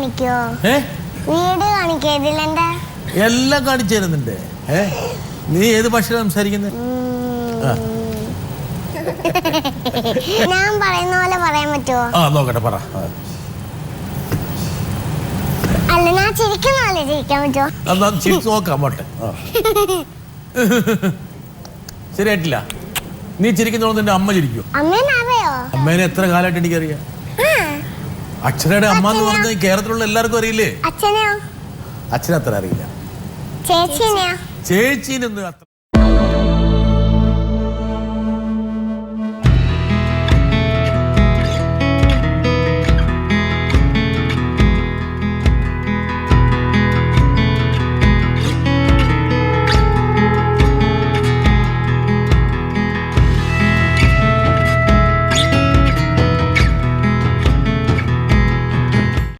കാണിക്കോ? Video കാണിക്കോ? ഇതിലെന്താ എല്ലാം കാണിച്ചു തരുന്നുണ്ട്. നീ ഏത് ഭാഷ സംസാരിക്കുന്നത്? ഞാൻ പറയുന്ന പോലെ പറയാൻ പറ്റുമോ? നോക്കട്ടെ, പറ. അല്ല, ഞാൻ ചിരിക്കുന്ന പോലെ ചിരിക്കാൻ പറ്റുമോ? നോക്കാം, പോട്ടെ. ശരിയായിട്ടില്ല. നീ ചിരിക്കുന്നോണ്ട് നിന്റെ അമ്മ ചിരിക്കും. അമ്മേനെ അറിയോ? അമ്മേനെ എത്ര കാലമായിട്ട് എനിക്കറിയാം. അച്ഛനയുടെ അമ്മ എന്ന് പറഞ്ഞാൽ കേരളത്തിലുള്ള എല്ലാവർക്കും അറിയില്ലേ? അച്ഛനെയോ? അച്ഛനത്ര അറിയില്ല. ചേച്ചിനെയോ? ചേച്ചീനൊന്നും അത്ര